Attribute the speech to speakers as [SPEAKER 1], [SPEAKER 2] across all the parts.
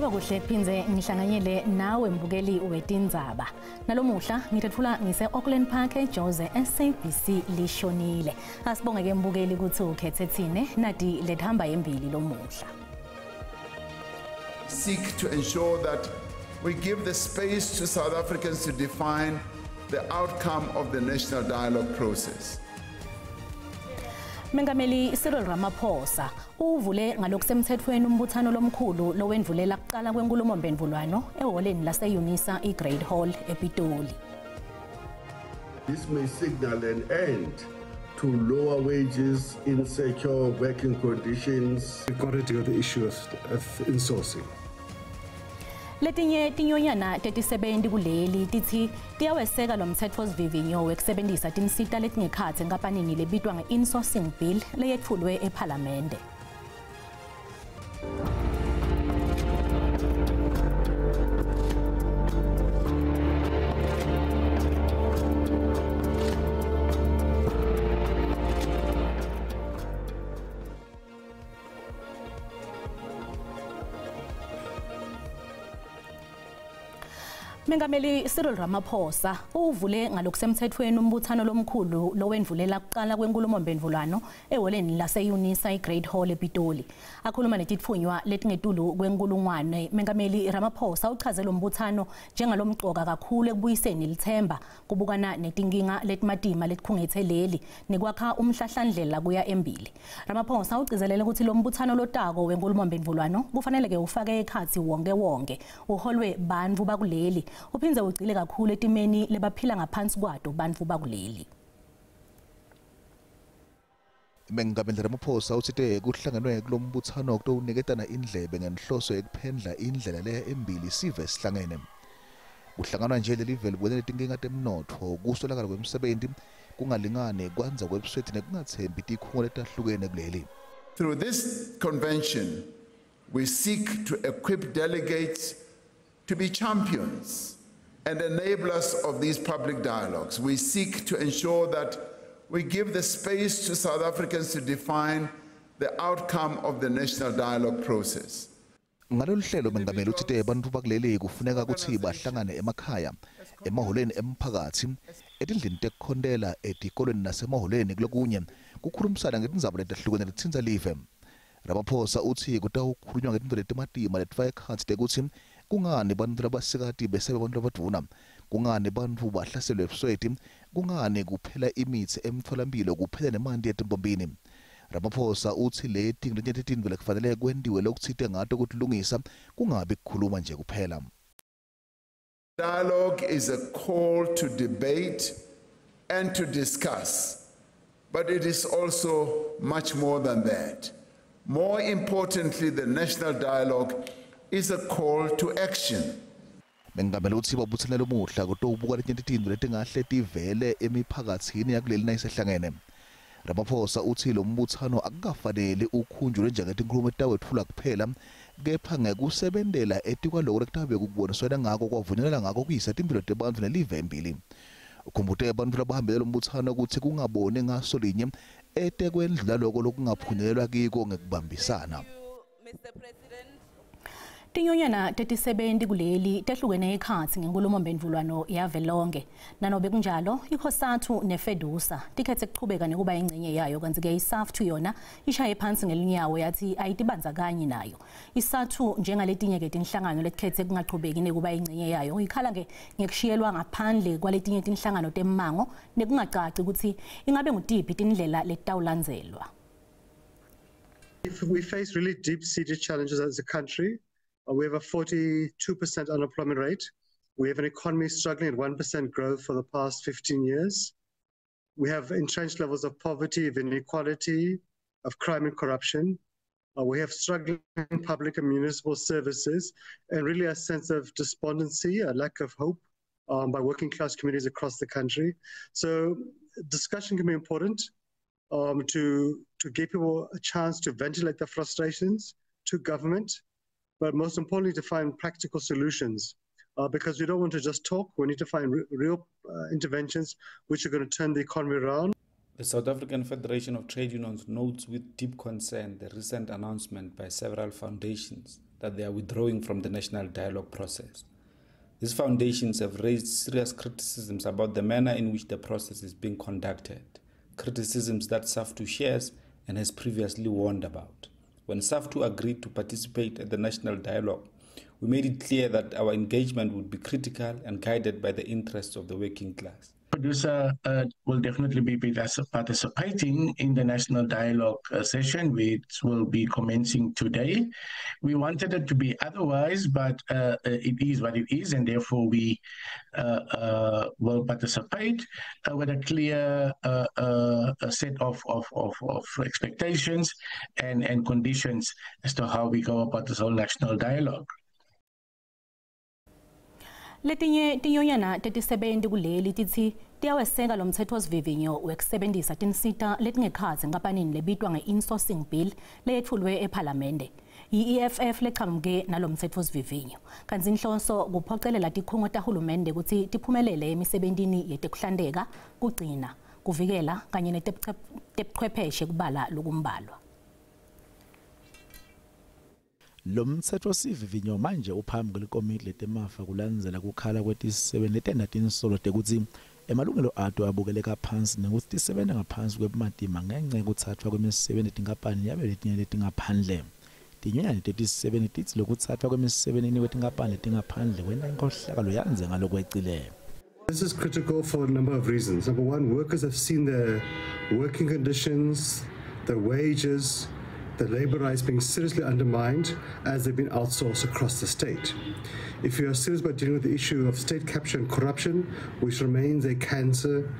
[SPEAKER 1] Ngoba kuhle kuphindze ngihlanganyele nawe mbukeli wetindzaba. Nalomuhla ngithethula ngise Auckland Park eJoze SABC lishonile. Asibonge ke mbukeli ukuthi ukhethe thine nati lethamba yembili lomuhla.
[SPEAKER 2] Seek to ensure that we give the space to South Africans to define the outcome of the national dialogue process.
[SPEAKER 1] Mengameli Cyril Ramaphosa uvule ngalokusemthethweni umbuthano lomkhulu lowendvulela kuqala kwenkulumo mpendvulwano eholeni lase-UNISA i-Great Hall ePitoli.
[SPEAKER 3] This may signal an end to lower wages, insecure working conditions.
[SPEAKER 4] We've got to deal with the issue of insourcing.
[SPEAKER 1] Letinye tinyonyana tetisebenti kuleli tithi tiyaweseka lo mtsetfosivivinyo wekusebentisa tinsita letingekhatsi enkampanini lebitwa nge-insourcing bill leyetfulwe ephalamende. Mengameli Cyril Ramaphosa uvule ngalokusemthethweni umbuthano lomkhulu lowendvulela kuqala kwenkulumo mpendvulwano eholeni lase-UNISA i-Great Hall ePitoli. Akhuluma netitfunywa letingetulu kwenkulungwane. Mengameli Ramaphosa uchazela umbuthano njengalomqoka kakhulu ekubuyiseni lithemba kubukana netinkinga letimatima letikhungethe leli nekwakha umhlahlandlela kuya embili. Ramaphosa ugcizelela ukuthi lo mbuthano lotako wenkulumo mpendvulwano kufanele ke ufake ekhatsi wonke uholwe bantfu bakuleli uphindze ugcile kakhulu etimeni lebaphila ngaphansi kwato bantfu bakuleli.
[SPEAKER 5] Mengameli Ramaphosa uthi kuhlangenwe kulombuthano okuniketana indlebe ngenhloso ekuphendla indlela leya embili sive sihlangene. Kuhlanganwa nje lelive libone letinkinga temnotho, kuswelakala kwemsebenti, kungalingani kwanza kwebuswethi nekungathembi tikhungo letahlukene kuleli.
[SPEAKER 2] Through this convention, we seek to equip delegates to be champions and enablers of these public dialogues. We seek to ensure that we give the space to South Africans to define the outcome of the national dialogue process.
[SPEAKER 5] Ngalolu hlelo mengameli uthi bantfu bakuleli kufuneka ukuthi bahlangane emakhaya, emaholeni emphakathi, etindlini tekukhondela, etikolweni nasemaholeni kulokunye kukhulumisana ngetindzaba letahlukene letintsa live. Ramaphosa uthi kutawukhulunywa ngetintfo letematima letifaka ekhatsi tekuthi kungani bantfu labasikati besebe bantfu labadvuna, kungani bantfu bahlaselwe ebusweti, kungani kuphela imitsi emtholampilo kuphela nemanti etimpompini. Ramaphosa uthi letinto lekufanele kwendiwe lokutsite ngato kutilungisa kungabi kukhuluma nje kuphela.
[SPEAKER 2] Dialogue is a call to debate and to discuss, but it is also much more than that. More importantly, the national dialogue is a call to action.
[SPEAKER 5] Mengameli uthi babuthane lomuhla kutobuka letinto letingahle tivele emiphakathini yakuleli nayisehlangene. Ramaphosa uthi lo mbuthano akukafanele ukhunjulwe njengetinkhulumo etawethula kuphela, kepha ngekusebentela etikwaloko lekutabe kuboniswana ngako kwavunyelana ngako kuyisa timpilo tebantfu nelive embili. Ukhumbute abantu labahambele lo mbuthano ukuthi kungaboni ngaso linye etekwendlula lokho lokungaphunyelelwa kiko ngekubambisana.
[SPEAKER 1] Tinyonyana tetisebenti kuleli tehlukene ekhatsi ngenkulumo mpendvulwano yavelonke. Nanobe kunjalo, iCOSATU neFEDUSA tikhetse kuchubeka nekuba ingcenye yayo kanti ke iSAFTU yona ishaye phansi ngelinyawo yathi ayitibandzakanye nayo. iSAFTU njengaletinye ke tinhlangano letikhetse kungachubeki nekuba ingcenye yayo ikhala ngekushiyelwa ngaphandle kwaletinye tinhlangano temmango nekungacaci ukuthi ingabe ngutiphi tindlela letawulandzelwa.
[SPEAKER 4] If we face really deep-seated challenges as a country, we have a 42% unemployment rate. We have an economy struggling at 1% growth for the past 15 years. We have entrenched levels of poverty, of inequality, of crime and corruption. We have struggling public and municipal services, and really a sense of despondency, a lack of hope by working class communities across the country. So discussion can be important to give people a chance to ventilate their frustrations to government, but most importantly to find practical solutions, because we don't want to just talk, we need to find real interventions which are going to turn the economy around.
[SPEAKER 6] The South African Federation of Trade Unions notes with deep concern the recent announcement by several foundations that they are withdrawing from the national dialogue process. These foundations have raised serious criticisms about the manner in which the process is being conducted, criticisms that SAFTU shares and has previously warned about. When SAFTU agreed to participate at the national dialogue, we made it clear that our engagement would be critical and guided by the interests of the working class.
[SPEAKER 7] Producer will definitely be participating in the national dialogue session, which will be commencing today. We wanted it to be otherwise, but it is what it is, and therefore we will participate with a clear set of expectations and conditions as to how we go about this whole national dialogue.
[SPEAKER 1] Letinye tinyonyana tetisebenzi kuleli tithi tiyaweseka lo mthethosivivinyo wekusebenzisa tinsita letingekhazi ngapanini lebitwa nge-insourcing bill leyetfulwe ephalamende. I-EFF leqhamuke nalo mthethosivivinyo. Kanti inhloso kuphocelela tikhungo tahulumende ukuthi tiphumelele emisebentini yetekuhlandeka, kugcina, kuvikela kanye netebuchwepheshe kubala lokumbalwa.
[SPEAKER 8] Lo mthethosivivinyo manje uphambi kwekomiti letemafa kulandzela kukhala kwetisebenti letenda tinsolo tekuthi emalungelo ato abukeleka phansi nekuthi tisebenta ngaphansi kwematima ngenxa yekuthathwa kwemisebenzi letinkampani yabe letinye letingaphandle. Tinyonyane tetisebenti tithi lokutshathwa kwemisebenzi letinkampani letingaphandle kwenta inkhohlakalo yanze ngalokweqile.
[SPEAKER 4] This is critical for a number of reasons. Number one, workers have seen their working conditions, their wages, the labour rights being seriously undermined as they've been outsourced across the state. If you are serious about dealing with the issue of state capture and corruption, which remains a cancer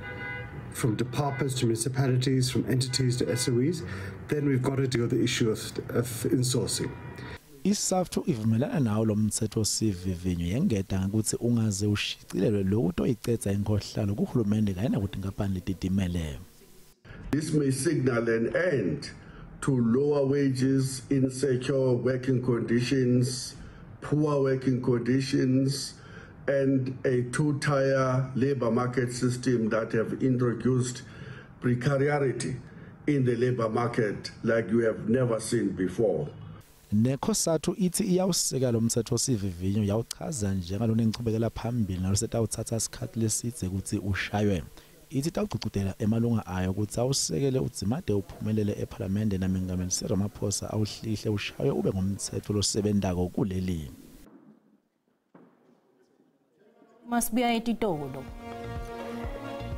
[SPEAKER 4] from departments to municipalities, from entities to SOEs, then we've got to deal with the issue of insourcing.
[SPEAKER 8] ISAFTU ivumelana nawo lo mthethosivivinyo yengeta ukuthi ungaze ushicilelwe lokuthi oyicetha inkohlalo kuhulumende kanye nakuthi inkampani letitimele.
[SPEAKER 3] This may signal an end to lower wages, insecure working conditions, poor working conditions, and a two-tier labor market system that have introduced precariety in the labor market like you have never seen before.
[SPEAKER 8] NECOSATU ithi iyawuseka lo mthethosivivinyo yawuchaza njengalona engichubekela phambili nalosetawuthatha isikhathi leside ukuthi ushaywe. Ithi tawugcugcudela emalunga ayo ukuthi awusekele udzimade uphumelele ephalamende namengameli Cyril Ramaphosa awuhlihle ushaywe ube ngumthetho losebentako kuleli.
[SPEAKER 1] Masibuya eTitolo.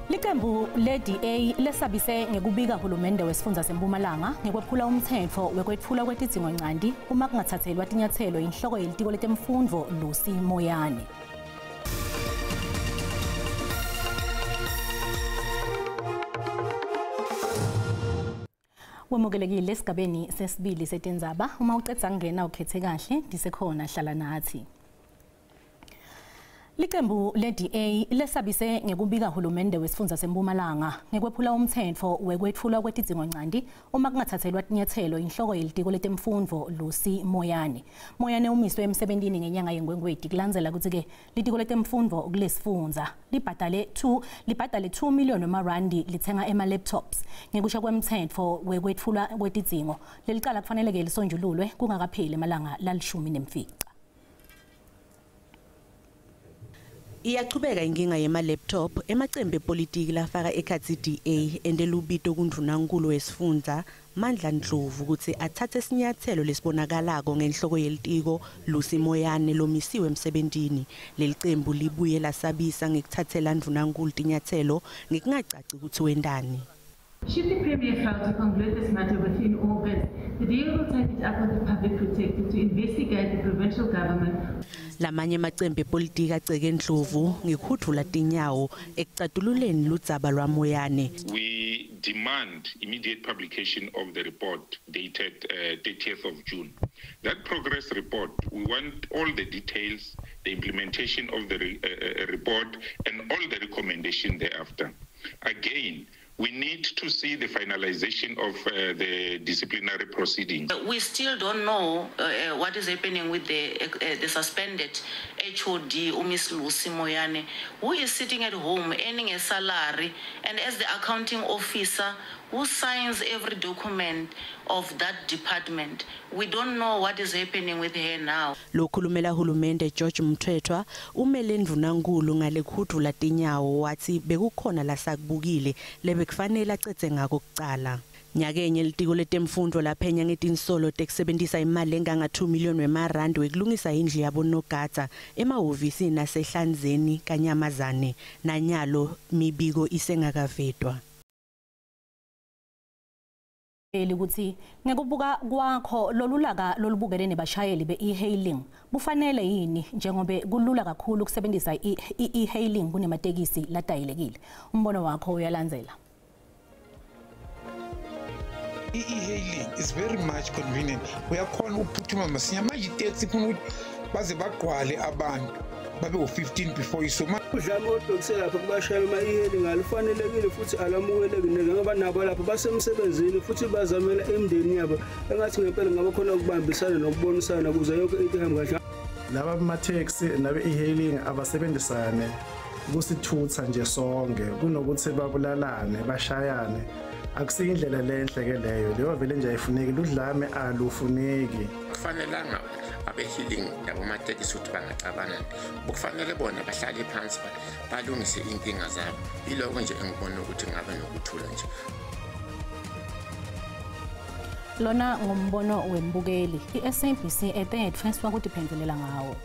[SPEAKER 1] Liqembu le-DA lesabise ngekubika hulumende wesifundza seMpumalanga ngekwephula umthetho wekwetfula kwetidzingo ncandi uma kungathathelwa tinyathelo inhloko yelitiko letemfundvo Lucy Moyane. Wemukelekile esigabeni sesibili setindzaba uma ucedza ngena ukhethe kahle disekhona hlala nathi. Liqembu le-DA lesabise ngekubika hulumende wesifundza seMpumalanga ngekwephula umthetho wekwetfulwa kwetidzingo ncandi uma kungathathelwa tinyathelo inhloko yelitiko letemfundvo Lucy Moyane. Moyane umiswe emsebentini ngenyanga yeNgwengweti kulandzela ukuthi-ke litiko letemfundvo kulesifundza libhadale 2 million emarandi lithenga ema-laptops ngekusha kwemthetho wekwetfulwa kwetidzingo lelicala kufanele-ke lisonjululwe kungakapheli emalanga lalishumi.
[SPEAKER 9] Iyachubeka inkinga yema-laptop emacembe epolitiki lafaka ekhatsi DA endelubito kundunankulu wesifundza Mandla Ndlovu ukuthi athathe isinyathelo lesibonakalako ngenhloko yelitiko Lucy Moyane lomisiwe emsebentini. Leli qembu libuye lasabisa ngekuthathela ndunankulu tinyathelo ngekungacaci ukuthi wendani.
[SPEAKER 10] Should the Premier fail to conclude this matter within August, the DA will take it up with the public protector to investigate the provincial government.
[SPEAKER 9] Lamanye macembe epolitiki aceke Ndlovu ngekhuthula tinyawo ekucatululeni ludzaba lwa Moyane.
[SPEAKER 11] We demand immediate publication of the report dated 30th of June. That progress report, we want all the details, the implementation of the report and all the recommendations thereafter. Again, We need to see the finalization of the disciplinary proceedings.
[SPEAKER 12] We still don't know what is happening with the suspended HOD, Miss Lucy Moyane, who is sitting at home earning a salary, and as the accounting officer who signs every document of that department. We don't know what is happening with her now.
[SPEAKER 9] Lokhulumela hulumende George Mthethwa umele Ndvunankhulu ngale khudula tinyawo wathi bekukhona lasakubukile lebekufanele acetse ngako kucala. Nyakenye litiko letemfundo laphenya ngetinsolo tekusebentisa imali enganga 2 million wemarandi wekulungisa indlu yabo noGatsa emahhovisi nasehlanzeni kaNyamazane nanyalo mibiko isengakavetwa.
[SPEAKER 1] Ukuthi ngekubuka kwakho lolulaka lolubukele nebashayeli be-e-hailing bufanele yini njengoba kulula kakhulu ukusebenzisa i-e-hailing kunematekisi ladayelekile. Umbono wakho uyalandzela.
[SPEAKER 13] E-hailing is very much convenient. Uyakhona ukuphuthuma masinya manje itaxi ifuna ukuthi baze bagqwale abantu babe u15 before isoma.
[SPEAKER 14] Udlame odokuse lapha kubashayela ama-e-hailing alifanelekile futhi alamukelekile ngoba nabo lapha basemsebenzini futhi bazamela emndeni yabo engathi ngempela ngaba khona ukubambisana nokubonisana ukuze yonke into ihambe kahle.
[SPEAKER 15] Laba ama-taxi nabe-e-hailing abasebenzisane kusithutha nje sonke kunokuthi babulalane bashayane. Akusiyindlela lenhle ke leyo vele nje ayifuneki udlame alufuneki.
[SPEAKER 16] Kufanelanga abe-hailing nabamatekisi ukuthi bangacabana kufanele bona bahlale phansi balungise inkinga zabo iloko nje engibona ukuthi ngabe nokuthula nje.
[SPEAKER 1] Lona ngumbono wembukeli i-SABC ethe first wakudiphendelela ngawo.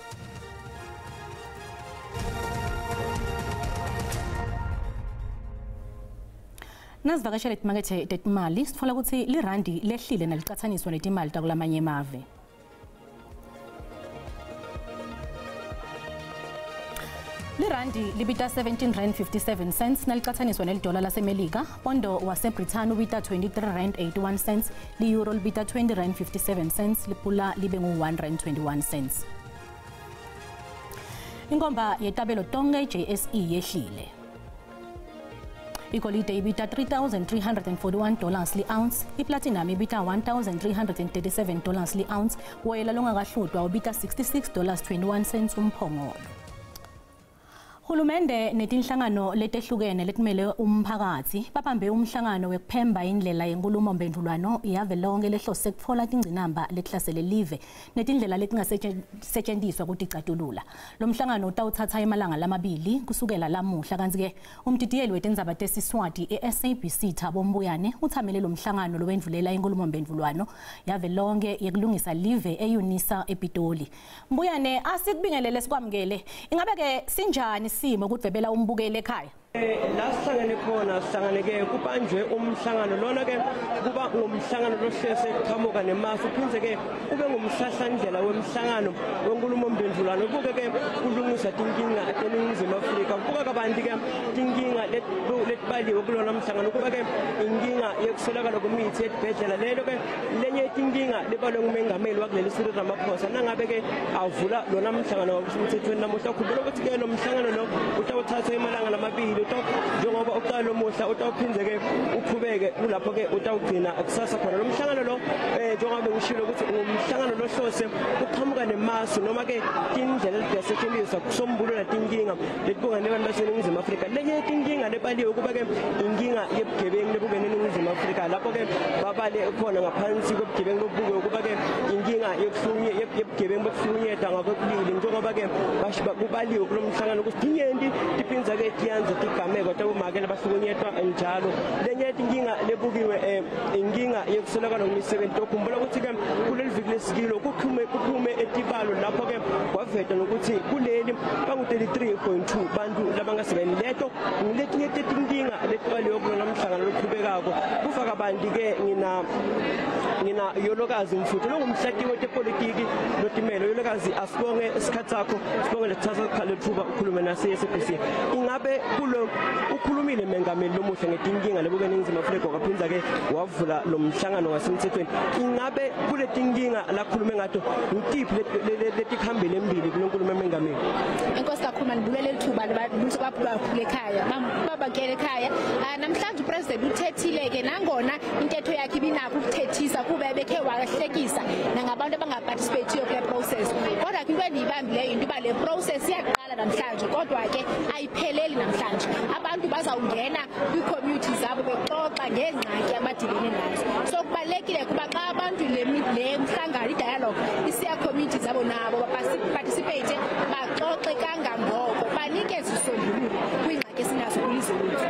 [SPEAKER 1] Nasivakashele imakethe tetimali sitfola ukuthi lirandi lehlile nalicathaniswa netimali takulamanye emave. Lirandi libita 17 rand 57 cents nalicathaniswa nelidola lasemelika. Pondo waseBrithani ubita 23 rand 81 cents. Li-euro libita 20 rand 57 cents. Lipula libe ngu 1 rand 21 cents. Inkomba yetabelo tonke JSE yehlile. Igolide ibita $3,341 li-ounce, iplatinum ibita $1,337 li-ounce, woyela longakahlutwa ubita $66.21 umphongolo. Hulumende netinhlangano letehlukene letimele umphakathi babambe umhlangano wekuphemba indlela yenkulumo mbendlulwano yavelonke lehlose kutfola tingcinamba lehlasele live netindlela letingasetshenziswa kuticatulula. Lo mhlangano utawuthatha emalanga lamabili kusukela lamuhla kanti ke umdidiyeli wetindzaba tesiswati eSABC Thabo Mbuyane uthamele lo mhlangano lowendlulela inkulumo mbendlulwano yavelonke yekulungisa live eUNISA ePitoli. Mbuyane asikubingelele sikwamukele. Ingabe ke sinjani simo kudvebela umbukele ekhaya?
[SPEAKER 14] La sihlangene khona sihlanganeke kubanjwe umhlangano lona ke kuba ngumhlangano lohlese qhamuka nemasu uphindze ke kube ngumhlahlandlela wemhlangano wenkulumo mbendlulano kuke ke kulungisa tinkinga eNingizimu Afrika kuba kabanti ke tinkinga letibaliwe kulona mhlangano kuba ke inkinga yekuswelakala kwemithi yetibhedlela lelo ke lenye tinkinga lebalwe ngumengameli wakuleli Cyril Ramaphosa nangabe ke avula lona mhlangano wakusemthethweni namuhla khumbula ukuthi ke lo mhlangano lo utawuthatha emalanga lamabili njengoba uqala lomuhla utawuphindze ke uqhubeke kulapho ke utawugcina kusasa khona lo mhlangano lo njengoba ngishilo ukuthi umhlangano lohlose uqhamuka nemasu noma ke indlela lezisetshenziswa kusombulula tinkinga letibonga nebantu baseNingizimu Afrika lenye tinkinga lebaliwe kuba ke inkinga yebugebengu lebukene eNingizimu Afrika lapho ke babale khona ngaphansi kwebugebengu lobuke kuba ke inkinga yebugebengu bokuhlukunyezwa ngakobulili njengoba ke kubaliwe kulo mhlangano ukuthi inyenti diphinza ke tiyanza tigameko tabumakela bahlukunyezwa njalo lenye inkinga lebukiwe inkinga yekuswelakala ngemisebenzi okhumbula ukuthi ke kuleli viki lesikilo kuphume etibalo lapho ke kwaveta nokuthi kuleli bangu 33.2 bantu labangasebenzi leto ngiletinye tinkinga letibaliwe kulona mhlangano loqhubekako kufaka bantu ke ngina yolokazi mfuthu longumhlatiwe tepolitiki lotimelo yolokazi asibonge isikhatsi sakho sibonge lethatha lethuba ukukhuluma nase SABC ingabe kulo lo ukhulumile mengameli lomuhle ngetinkinga lebuke ningizima Afrika kwaphinza ke wavula lo mhlangano ngasemthethweni ingabe kule tinkinga la khulume ngato ngitiphi letikhambele embili kulonkulumo mengameli
[SPEAKER 17] Enkosi kakhulu manibulele lithuba labantu baphula ekhaya babakele ekhaya namhlanje upresident uthethile nangona intetho yakhe ibinakho ukuthethisa kuba bekhe wahlekisa nangabantu abangaparticipate kule process kodwa into endiyibambileyo into ba le process iyaqala namhlanje kodwa ke ayipheleli namhlanje abantu bazawungena kwi-community zabo bexoxa ngengxaki abadilene nazo so kubalekile kuba xa abantu le mhlangano i-dialogue isiya community zabo nabo participate baxoxe kangangoko banikeze isombululo kwingxaki esinazo kwilizwe lethu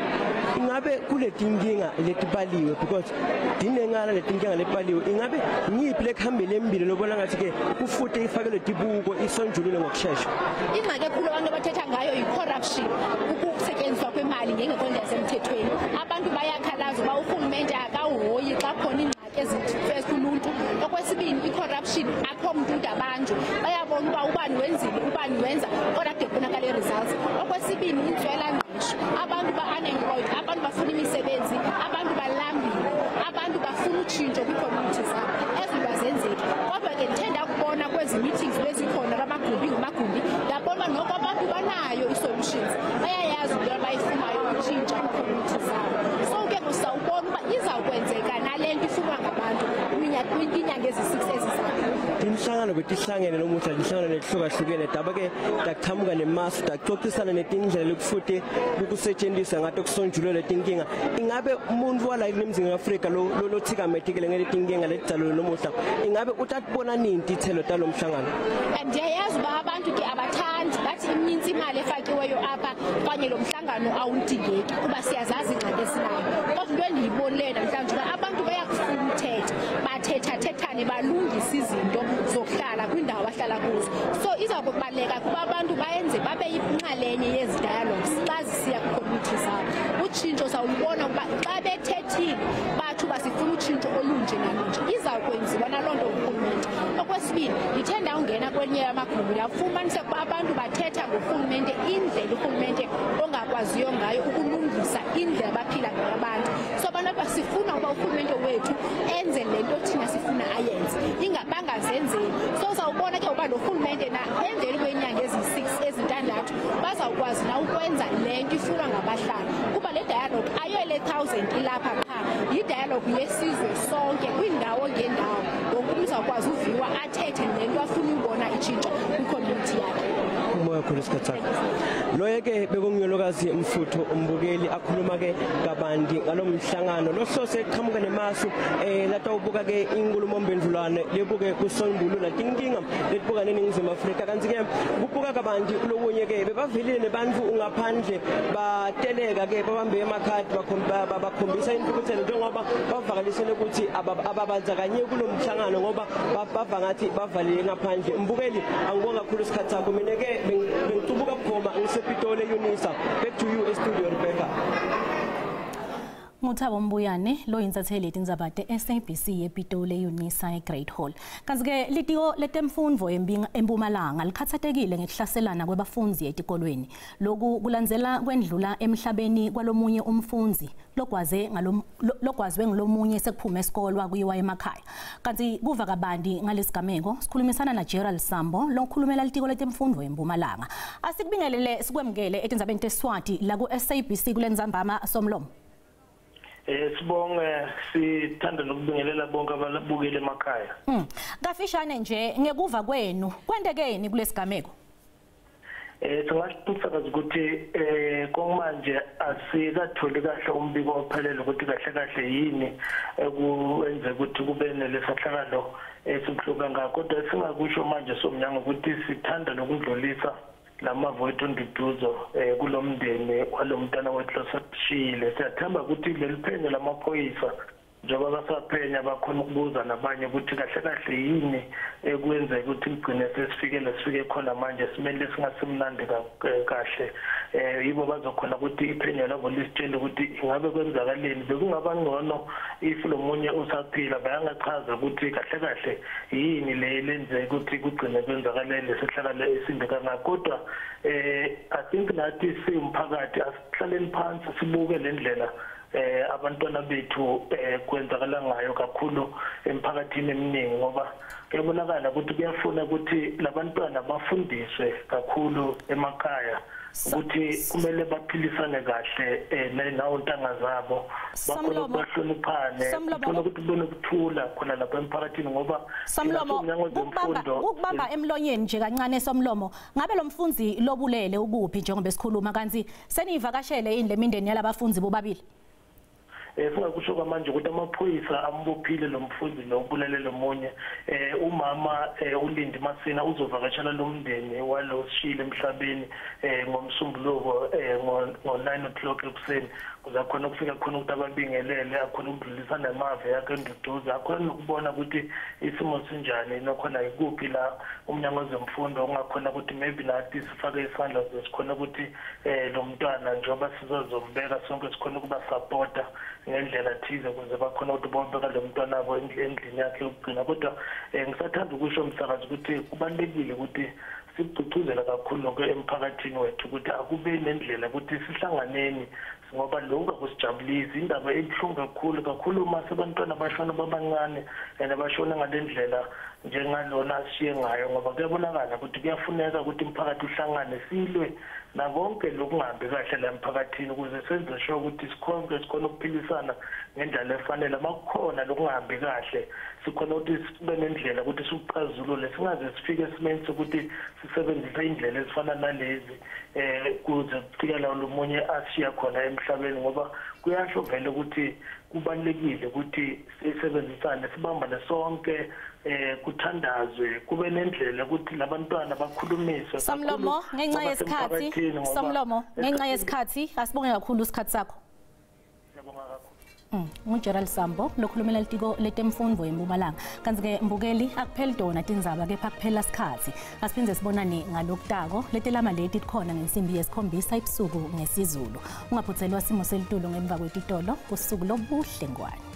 [SPEAKER 14] ingabe kule tinkinga letibaliwe because dinengana letinkinga letibaliwe ingabe ngiphi lekhambele embili lobona ngathi ke kufuthi ifakelwe dibuko isonjulule ngokusheshsha
[SPEAKER 17] ingxaki ekhulu abantu abathetha ngayo i-corruption ukusetyenziswa kwemali ngengekho yasemthethweni abantu bayakhalaza uba urhulumente akahoyi xa khona ingxaki eziluntu okwesibini i-corruption akho mntu abantu bayabona uba ubani wenzile ubani wenza kodwa de kubonakala results okwesibini intswelangqesho abantu ba-unemployed abantu bafuna imisebenzi abantu balambile abantu bafuna utshintsho kwi-community zabo ezinto azenzeki kodwa ke ndithanda ukubona kwezi meetings bezikhona bamagumbi ngamagumbi ndabona noko abantu banayo i-solutions bayayazi into abayifunayo utshintsha kwi-community zabo so ke kusawubona uba izawukwenzeka nale nto ifunwa ngabantu kwiinyanga ezi-6 ezizayo
[SPEAKER 14] imhlangano betihlangene lomuhle lihlangano lehlukahlukene daba ke daqhamuka nemasu daxoxisana netindlela lokufuthi ukusetshenziswa ngathi kusonjulwe letinkinga ingabe umuntu wala eNingizimu Afrika lo thikametikele ngeletinkinga ledalo lomuhla ingabe utatibona nini dithelo talomhlangano
[SPEAKER 17] ndiyayazi uba abantu ke abathandi bathi ininzi imali efakiweyo apha kanye lo mhlangano awudingeki kuba siyazazi ingxaki esinayo kodwa into endiyibonileyo namhlanje uba abantu bayakufuna uthetha bathethathethane balungisa izinto zokuhlala kwindawo abahlala kuzo so izawukubaleka kuba abantu bayenze babe yinxalenye yezi dialogues xa zisiya kwi-community zabo utshintsho sawulubona ukuba xa bethethile bathu basifuna utshintsho olunje nalunje izawukwenziwa naloo nto urhulumente okwesibini ndithe ndawungena kwenye yamagumbi ndafumanise ukuba abantu bathetha ngurhulumente indlela urhulumente ongakwaziyo ngayo ukulungisa indlela abaphila ngayo abantu so abantu basifuna uba urhulumente wethu enze le nto thina sifuna ayenze bangazenzeli so uzawubona ke uba lo rhulumente na emveli kweenyanga ezi-6 ezintandathu bazawukwazi na ukwenza le nto ifunwa ngabahlali kuba le dialogue ayo le 1000 ilapha qha yi-dialogue yesizwe sonke kwiindawo ngeendawo wonke umntu uzawukwazi uviwa athethe le nto afuna uyibona itshintsha kwicommunity yakhe
[SPEAKER 14] umoya khulu isikhathi loye ke bekungiyolokazi Mfutho umbukeli akhuluma ke kabanti ngalomhlangano lohlose qhamuka nemasu lata ubuka ke inkulumo mbendlulwane lebuke kusondulula tinkinga letibuka neNingizimu Afrika kanti ke kubuka kabanti lokunye ke bebavelile nebantu ngaphandle bateleka ke babambe emakhadi bakhombisa intukuthelo njengoba bavakalisele ukuthi ababanzakanye kulomhlangano ngoba bava ngathi bavalile ngaphandle mbukeli angibonga kakhulu isikhathi sakho mina ke bengitubuka bukhoma ngisepitole Unisa back to you studio Rebecca
[SPEAKER 1] Nguthabo Mbuyane lo insatheli tindzabate SABC yePitoli Unisa eGreat Hall. Kanti ke litiko letemfundvo eMpumalanga likhathatekile ngekuhlaselana kwebafundzi etikolweni. Lokhu kulandzela kwendlula emhlabeni kwalomunye umfundzi lokwazwe ngelomunye sekuphume esikolwa kuyiwa emakhaya. Kanti kuva kabanti ngalesigameko sikhulumisana na Gerald Sambo lokhulumela litiko letemfundvo eMpumalanga. Asikubingelele sikwemukele etindzabeni teSwati la ku SABC kulendzambama somlomo.
[SPEAKER 18] Sibonge sithanda nokubingelela bonke ababukeli emakhaya.
[SPEAKER 1] Kafishane nje ngekuva kwenu kwendekeni kulesigameko?
[SPEAKER 18] Singasifakaza ukuthi konmanje asikatholi kahle umbiko ophelele ukuthi kahle yini ekwenze ukuthi kube nelesahlakalo esibhluka ngakho kodwa singakusho manje somnyango ukuthi sithanda nokudlulisa lamavo ethu nduduzo kulomndeni walomntana wethu losashile siyathemba ukuthi leli phenyo lamaphoyisa njengoba basaphenya bakhona ukubuza nabanye ukuthi kahle yini ekwenzeka ukuthi igcine sesifike khona manje simele singasimnandi kahle yibo bazokhona ukuthi ipanel labo lisitshele ukuthi ingabe kwenzakaleni bekungaba ngcono if lo munye usaphila bayangachaza ukuthi kahle kahle yini le lenze ukuthi kugcine kwenzakaleni sehlakalo esimbi kangaka kodwa I think nathi simphakathi asihlaleni phansi sibuke le ndlela abantwana bethu kwenzakala ngayo kakhulu emphakathini eminingi ngoba kuyabonakala ukuthi kuyafuna ukuthi labantwana bafundiswe kakhulu emakhaya ukuthi kumele baphilisane kahle nawuntanga zabo bakhona bahloniphane ufuna ukuthi ubone ukuthula khona lapha emphakathini ngoba
[SPEAKER 1] Somlomo ukubamba emlonyeni nje kancane Somlomo ngabe lo mfundzi lobulele ukuphi njengoba esikhuluma kanti senivakashele yini lemindeni yalabafundi bobabili
[SPEAKER 18] singakusho kwamanje ukuthi amaphoyisa ambophile lo mfundi nokubulele lomunye umama uLindi Masina uzovakashela lo mndeni walo sishile emhlabeni ngomsumbuluko ngo9 o'clock ekuseni kuzakhona ukufika khona ukuthi ababingelele akhona ukudlulisa nemave yakhe enduduza akhona ukubona ukuthi isimo sinjani nokhona ikuphi la umnyango wezemfundo ongakhona ukuthi maybe nathi sifake isandla sikhona ukuthi lo mntwana njengoba sizozombeka sonke sikhona ukuba supporta ngendlela thize ukuze bakhona ukuthi bombeka lo mntwana wabo endlini yakhe yokugcina kodwa ngisathanda ukusho umsakazi ukuthi kubalekile ukuthi sibugcuzela kakhulu emphakathini wethu ukuthi akube nendlela ukuthi sihlanganeni ngoba lokho akusijabulisi indaba ebuhlungu kakhulu uma sebantwana bashona babancane bashona ngalendlela njengalona ashiye ngayo ngoba kuyabonakala ukuthi kuyafuneka ukuthi umphakathi uhlangane silwe nakonke lokungahambi kahle la emphakathini ukuze senze sure ukuthi sikhona ukuphilisana ngendlela efanele makukhona lokungahambi kahle sikhona ukuthi sibe nendlela ukuthi sikuxazulule singaze sifike esimeni sokuthi sisebenzise indlela ezifana nalezi kuze kufike la lomunye ashiya khona emhlabeni ngoba kuyasho vele ukuthi kubalekile ukuthi sisebenzisane sibambane sonke kuthandazwe kube nendlela ukuthi labantwana bakhulumiswe
[SPEAKER 1] Somlomo ngenxa yesikhathi Somlomo ngenxa yesikhathi asibonge kakhulu isikhathi sakho Gerald Sambo lokhulumela litiko letemfundo eMpumalanga kanti ke mbukeli akupheli dona tindzaba kepha kuphela isikhathi asiphinze sibonane ngalokutako letelama leti khona ngensimbi yesikhombisa ebusuku ngesizulu ungaphuthelwa simo selitulo ngemva kwetitolo kusuku lobuhle ngwane